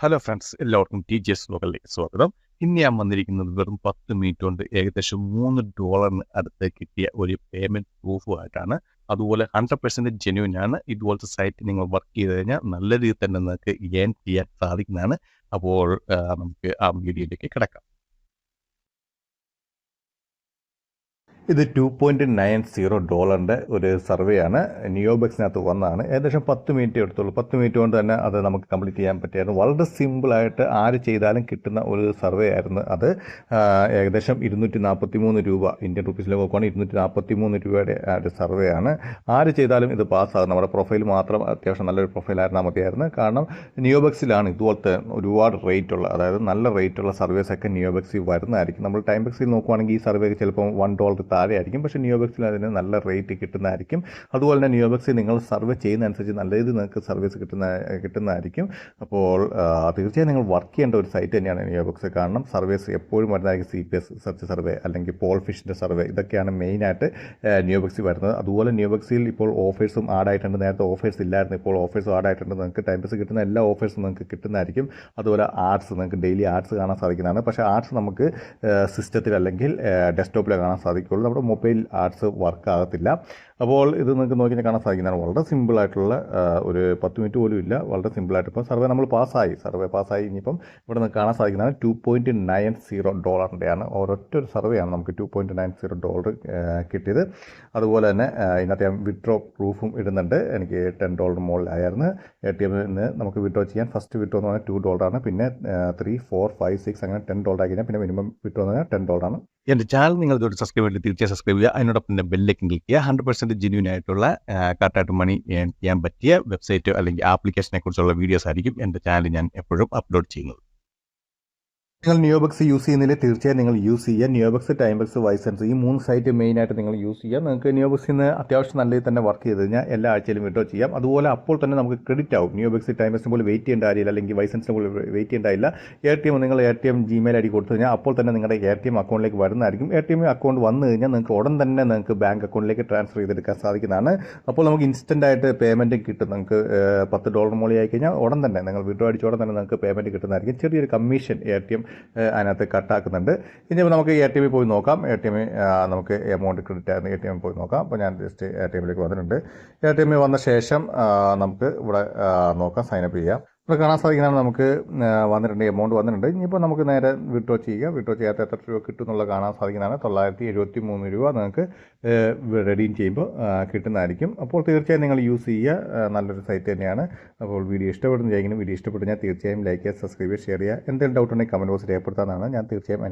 Hello friends, എല്ലാവർക്കും TGS വ്ലോഗിലേക്ക് സ്വാഗതം. ഇന്ന് ഞാൻ വന്നിരിക്കുന്നത് വെറും 10 മിനിറ്റ് കൊണ്ട് ഏകദേശം $3 അടുത്ത് കിട്ടിയ ഒരു പേയ്മെൻറ്റ് പ്രൂഫുമായിട്ടാണ്. അതുപോലെ 100% ജെന്യൂൻ ആണ്. ഇതുപോലത്തെ സൈറ്റ് നിങ്ങൾ വർക്ക് ചെയ്ത് കഴിഞ്ഞാൽ നല്ല രീതിയിൽ തന്നെ നിങ്ങൾക്ക് ഏൺ ചെയ്യാൻ സാധിക്കുന്നതാണ്. അപ്പോൾ നമുക്ക് ആ വീഡിയോയിലേക്ക് കിടക്കാം. ഇത് $2.90 ഒരു സർവേ ആണ്. നിയോബക്സിനകത്ത് വന്നതാണ്. ഏകദേശം 10 മിനിറ്റ് എടുത്തുള്ളൂ. 10 മിനിറ്റ് കൊണ്ട് തന്നെ അത് നമുക്ക് കംപ്ലീറ്റ് ചെയ്യാൻ പറ്റിയായിരുന്നു. വളരെ സിമ്പിളായിട്ട് ആര് ചെയ്താലും കിട്ടുന്ന ഒരു സർവേ ആയിരുന്നു അത്. ഏകദേശം 243 രൂപ, ഇന്ത്യൻ റുപ്പീസിൽ നോക്കുവാണെങ്കിൽ 243 രൂപയുടെ ഒരു സർവേ ആണ്. ആര് ചെയ്താലും ഇത് പാസ്സാകും. നമ്മുടെ പ്രൊഫൈൽ മാത്രം അത്യാവശ്യം നല്ലൊരു പ്രൊഫൈലായിരുന്നാൽ മതിയായിരുന്നു. കാരണം നിയോബക്സിലാണ് ഇതുപോലത്തെ ഒരുപാട് റേറ്റുള്ള, അതായത് നല്ല റേറ്റുള്ള സർവേസൊക്കെ നിയോബക്സിൽ വരുന്നതായിരിക്കും. നമ്മൾ ടൈം ബക്സിൽ നോക്കുവാണെങ്കിൽ ഈ സർവേക്ക് ചിലപ്പോൾ $1 താഴെയായിരിക്കും. പക്ഷേ നിയോബക്സിൽ അതിന് നല്ല റേറ്റ് കിട്ടുന്നതായിരിക്കും. അതുപോലെ തന്നെ നിയോബക്സിൽ നിങ്ങൾ സർവേ ചെയ്യുന്നതനുസരിച്ച് നല്ല രീതിയിൽ നിങ്ങൾക്ക് സർവീസ് കിട്ടുന്നതായിരിക്കും. അപ്പോൾ തീർച്ചയായും നിങ്ങൾ വർക്ക് ചെയ്യേണ്ട ഒരു സൈറ്റ് തന്നെയാണ് നിയോബക്സ്. കാരണം സർവീസ് എപ്പോഴും വരുന്നതായിരിക്കും. CPS സെർച്ച് സർവേ അല്ലെങ്കിൽ പോൾ ഫിഷിൻ്റെ സർവേ, ഇതൊക്കെയാണ് മെയിനായിട്ട് നിയോബക്സിൽ വരുന്നത്. അതുപോലെ നിയോബക്സിൽ ഇപ്പോൾ ഓഫേഴ്സും ആഡ് ആയിട്ടുണ്ട്. നേരത്തെ ഓഫേഴ്സ് ഇല്ലായിരുന്നു, ഇപ്പോൾ ഓഫേഴ്സും ആഡ് ആയിട്ടുണ്ട്. നിങ്ങൾക്ക് ടൈം ബസ് കിട്ടുന്ന എല്ലാ ഓഫേഴ്സും നിങ്ങൾക്ക് കിട്ടുന്നതായിരിക്കും. അതുപോലെ ആർട്സ്, നിങ്ങൾക്ക് ഡെയിലി ആർട്സ് കാണാൻ സാധിക്കുന്നതാണ്. പക്ഷേ ആർട്സ് നമുക്ക് സിസ്റ്റത്തിൽ അല്ലെങ്കിൽ ഡെസ്ക്ടോപ്പിൽ കാണാൻ സാധിക്കുള്ളൂ. നമ്മുടെ മൊബൈൽ ആർട്സ് വർക്ക് ആകത്തില്ല. അപ്പോൾ ഇത് നിങ്ങൾക്ക് നോക്കി കാണാൻ സാധിക്കുന്നതാണ്. വളരെ സിമ്പിളായിട്ടുള്ള ഒരു 10 മിനിറ്റ് പോലും ഇല്ല. വളരെ സിമ്പിളായിട്ട് ഇപ്പോൾ സർവേ നമ്മൾ സർവേ പാസ്സായി. ഇനിയിപ്പം ഇവിടെ നിന്ന് കാണാൻ സാധിക്കുന്നതാണ് $2.90 ഒരൊറ്റ ഒരു സർവേയാണ് നമുക്ക് $2.90 കിട്ടിയത്. അതുപോലെ തന്നെ ഇതിനകത്ത് ഞാൻ വിഡ്രോ പ്രൂഫും ഇടുന്നുണ്ട്. എനിക്ക് $10 മുകളിലായിരുന്നു. ATM നിന്ന് നമുക്ക് വിഡ്രോ ചെയ്യാൻ ഫസ്റ്റ് വിഡ്രോ എന്ന് പറഞ്ഞാൽ $2, പിന്നെ 3, 4, 5, 6 അങ്ങനെ $10 ആയി കഴിഞ്ഞാൽ പിന്നെ മിനിമം വിഡ്രോ എന്ന് പറഞ്ഞാൽ $10. എൻ്റെ ചാനൽ നിങ്ങൾ ഇതോടെ സബ്സ്ക്രൈബ് ചെയ്ത് തീർച്ചയായും സബ്സ്ക്രൈബ് ചെയ്യുക. അതിനോടൊപ്പം തന്നെ ബെല്ലേക്ക് ക്ലിക്ക് ചെയ്യുക. 100% ജെന്യൂൻ ആയിട്ടുള്ള കറക്റ്റായിട്ട് മണി ഏൺ ചെയ്യാൻ പറ്റിയ വെബ്സൈറ്റ് അല്ലെങ്കിൽ ആപ്ലിക്കേഷനെ കുറിച്ചുള്ള വീഡിയോസ് ആയിരിക്കും എൻ്റെ ചാനൽ ഞാൻ എപ്പോഴും അപ്ലോഡ് ചെയ്യുന്നത്. നിങ്ങൾ നിയോബക്സ് യൂസ് ചെയ്യുന്നില്ല, തീർച്ചയായും നിങ്ങൾ യൂസ് ചെയ്യുക. നിയോബക്സ്, ടൈം ബക്സ്, വൈസൻസ്, ഈ 3 സൈറ്റ് മെയിനായിട്ട് നിങ്ങൾ യൂസ് ചെയ്യുക. നിങ്ങൾക്ക് നിയോബക്സിൽ നിന്ന് അത്യാവശ്യം നല്ല തന്നെ വർക്ക് ചെയ്ത് കഴിഞ്ഞാൽ എല്ലാ ആഴ്ചയിലും വിഡ്രോ ചെയ്യാം. അതുപോലെ അപ്പോൾ തന്നെ നമുക്ക് ക്രെഡിറ്റ് ആവും. നിയോബക്സ്, ടൈം ബക്സിന് പോലെ വെയിറ്റ് ചെയ്യേണ്ട കാര്യമില്ല, അല്ലെങ്കിൽ വൈസൻസിന് പോലെ വെയിറ്റ് ചെയ്യേണ്ട കാര്യമില്ല. നിങ്ങൾ ATM Gmail ID കൊടുത്തു കഴിഞ്ഞാൽ അപ്പോൾ തന്നെ നിങ്ങളുടെ ATM അക്കൗണ്ടിലേക്ക് വരുന്നതായിരിക്കും. ATM അക്കൗണ്ട് വന്നു കഴിഞ്ഞാൽ നിങ്ങൾക്ക് ഉടൻ തന്നെ നിങ്ങൾക്ക് ബാങ്ക് അക്കൗണ്ടിലേക്ക് ട്രാൻസ്ഫർ ചെയ്തെടുക്കാൻ സാധിക്കുന്നതാണ്. അപ്പോൾ നമുക്ക് ഇൻസ്റ്റൻ്റ് ആയിട്ട് പേയ്മെൻറ്റ് കിട്ടും. നിങ്ങൾക്ക് $10 മുകളിൽ ആയി കഴിഞ്ഞാൽ ഉടൻ തന്നെ നിങ്ങൾ വിഡ്രോ അടിച്ച ഉടൻ തന്നെ നിങ്ങൾക്ക് പേയ്മെൻറ്റ് കിട്ടുന്നതായിരിക്കും. ചെറിയൊരു കമ്മീഷൻ ATM അതിനകത്ത് കട്ടാക്കുന്നുണ്ട്. ഇനി നമുക്ക് ATM പോയി നോക്കാം. ATM നമുക്ക് എമൗണ്ട് ക്രെഡിറ്റ് ആയിരുന്നു. ATM പോയി നോക്കാം. അപ്പോൾ ഞാൻ ജസ്റ്റ് ATMിലേക്ക് വന്നിട്ടുണ്ട്. ATM വന്ന ശേഷം നമുക്ക് ഇവിടെ നോക്കാം, സൈനപ്പ് ചെയ്യാം. ഇവിടെ കാണാൻ സാധിക്കുന്നതാണ് നമുക്ക് വന്നിട്ടുണ്ട്, എമൗണ്ട് വന്നിട്ടുണ്ട്. ഇനിയിപ്പോൾ നമുക്ക് നേരെ വിഡ്രോ ചെയ്യുക. വിഡ്രോ ചെയ്യാത്ത എത്ര രൂപ കിട്ടും എന്നുള്ളത് കാണാൻ സാധിക്കുന്നതാണ്. $973 രൂപ നിങ്ങൾക്ക് റെഡീം ചെയ്യുമ്പോൾ കിട്ടുന്നതായിരിക്കും. അപ്പോൾ തീർച്ചയായും നിങ്ങൾ യൂസ് ചെയ്യുക. നല്ലൊരു സൈറ്റ് തന്നെയാണ്. അപ്പോൾ വീഡിയോ ഇഷ്ടപ്പെടുന്ന ചെയ്യുന്നു. വീഡിയോ ഇഷ്ടപ്പെട്ടു ഞാൻ തീർച്ചയായും ലൈക്ക് ചെയ്യുക, സബ്സ്ക്രൈബ് ചെയ്യുക, ഷെയർ ചെയ്യുക. എന്തെങ്കിലും ഡൗട്ട് ഉണ്ടെങ്കിൽ കമൻറ്റ് ബോക്സിൽ രേഖപ്പെടുത്താനാണ്. ഞാൻ തീർച്ചയായും